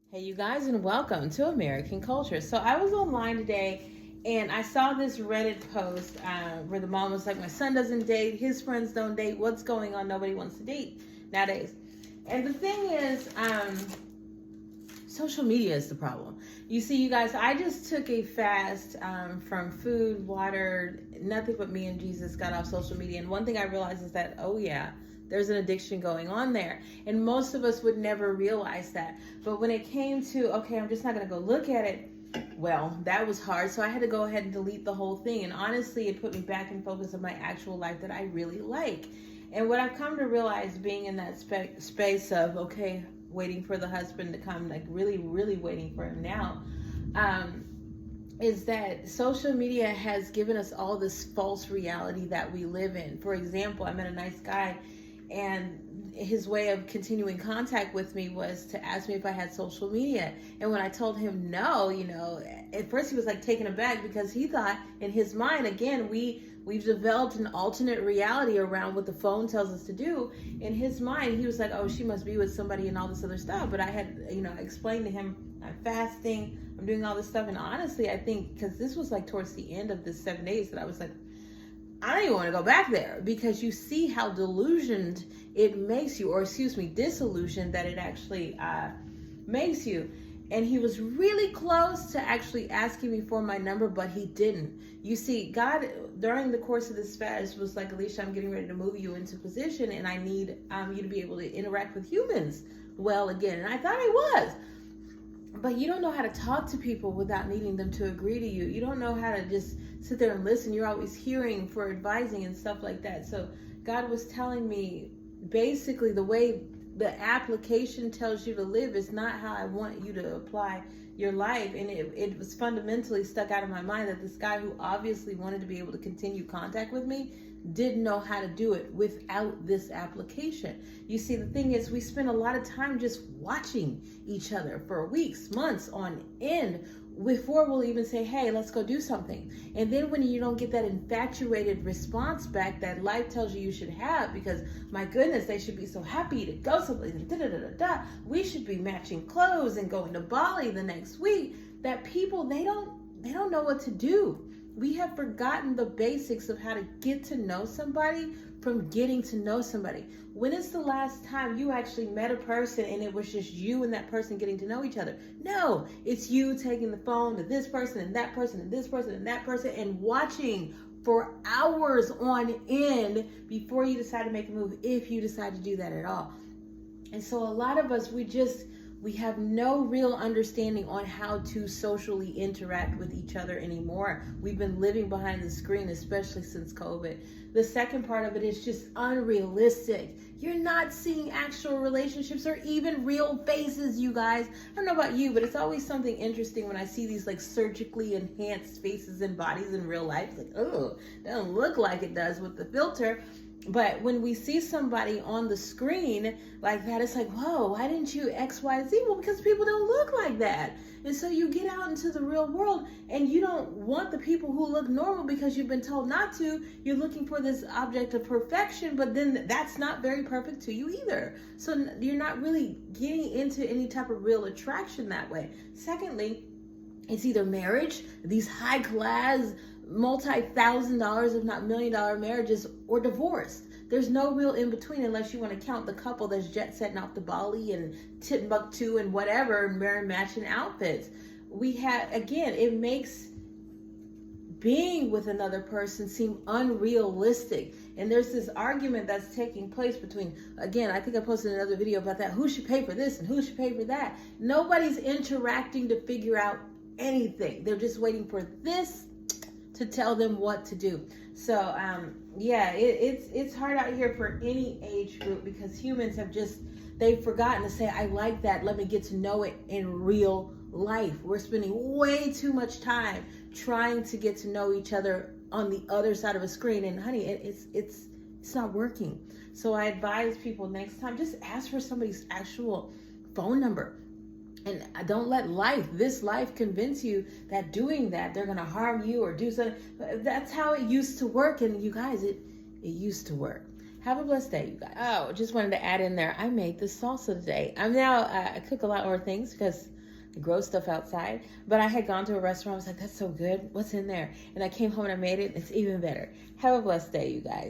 Hey, you guys, and welcome to American Culture. So, I was online today and I saw this Reddit post where the mom was like, my son doesn't date, his friends don't date. What's going on? Nobody wants to date nowadays. And the thing is, social media is the problem. You see, you guys, I just took a fast from food, water, nothing but me and Jesus got off social media. And one thing I realized is that, oh, yeah, there's an addiction going on there. And most of us would never realize that. But when it came to, okay, I'm just not going to go look at it, well, that was hard. So I had to go ahead and delete the whole thing. And honestly, it put me back in focus of my actual life that I really like. And what I've come to realize being in that space of, okay, waiting for the husband to come, like really, really waiting for him now, is that social media has given us all this false reality that we live in. For example, I met a nice guy and his way of continuing contact with me was to ask me if I had social media. And when I told him no, at first he was like taken aback because he thought in his mind, again, we've developed an alternate reality around what the phone tells us to do. In his mind, he was like, oh, she must be with somebody and all this other stuff. But I had, explained to him, I'm fasting, I'm doing all this stuff. And honestly, I think, because this was like towards the end of this 7 days, that I was like, I don't even want to go back there, because you see how delusioned it makes you, or disillusioned that it actually makes you. And he was really close to actually asking me for my number, but he didn't. You see, God, during the course of this fast, was like, Alicia, I'm getting ready to move you into position, and I need you to be able to interact with humans well again. And I thought I was. But you don't know how to talk to people without needing them to agree to you. You don't know how to just sit there and listen. You're always hearing for advising and stuff like that. So God was telling me, basically, the way the application tells you to live is not how I want you to apply your life. And it was fundamentally stuck out of my mind that this guy who obviously wanted to be able to continue contact with me didn't know how to do it without this application. You see, the thing is, we spend a lot of time just watching each other for weeks, months on end before we'll even say, hey, let's go do something. And then when you don't get that infatuated response back that life tells you should have, because my goodness, they should be so happy to go someplace and we should be matching clothes and going to Bali the next week, that people, they don't know what to do. We have forgotten the basics of how to get to know somebody from getting to know somebody. When is the last time you actually met a person and it was just you and that person getting to know each other? No, it's you taking the phone to this person and that person and this person and that person and watching for hours on end before you decide to make a move, if you decide to do that at all. And so a lot of us, we have no real understanding on how to socially interact with each other anymore. We've been living behind the screen, especially since COVID. The second part of it is just unrealistic. You're not seeing actual relationships or even real faces, you guys. I don't know about you, but it's always something interesting when I see these like surgically enhanced faces and bodies in real life. It's like, oh, doesn't look like it does with the filter. But when we see somebody on the screen like that, it's like, whoa, why didn't you X, Y, Z? Well, because people don't look like that. And so you get out into the real world and you don't want the people who look normal because you've been told not to. You're looking for this object of perfection, but then that's not very perfect to you either. So you're not really getting into any type of real attraction that way. Secondly, it's either marriage, these high class, multi-$1,000, if not $1,000,000 marriages, or divorce. There's no real in between unless you want to count the couple that's jet setting off to Bali and Timbuktu and whatever and wearing matching outfits. It makes being with another person seem unrealistic. And there's this argument that's taking place between, again, I think I posted another video about that, who should pay for this and who should pay for that. Nobody's interacting to figure out anything. They're just waiting for this to tell them what to do. So it's hard out here for any age group, because humans have they've forgotten to say, I like that, let me get to know it in real life. We're spending way too much time trying to get to know each other on the other side of a screen, and honey, it's not working. So I advise people, next time, just ask for somebody's actual phone number. And don't let this life convince you that doing that, they're going to harm you or do something. That's how it used to work. And you guys, it used to work. Have a blessed day, you guys. Oh, just wanted to add in there, I made this salsa today. I cook a lot more things because grow stuff outside. But I had gone to a restaurant. I was like, that's so good. What's in there? And I came home and I made it. It's even better. Have a blessed day, you guys.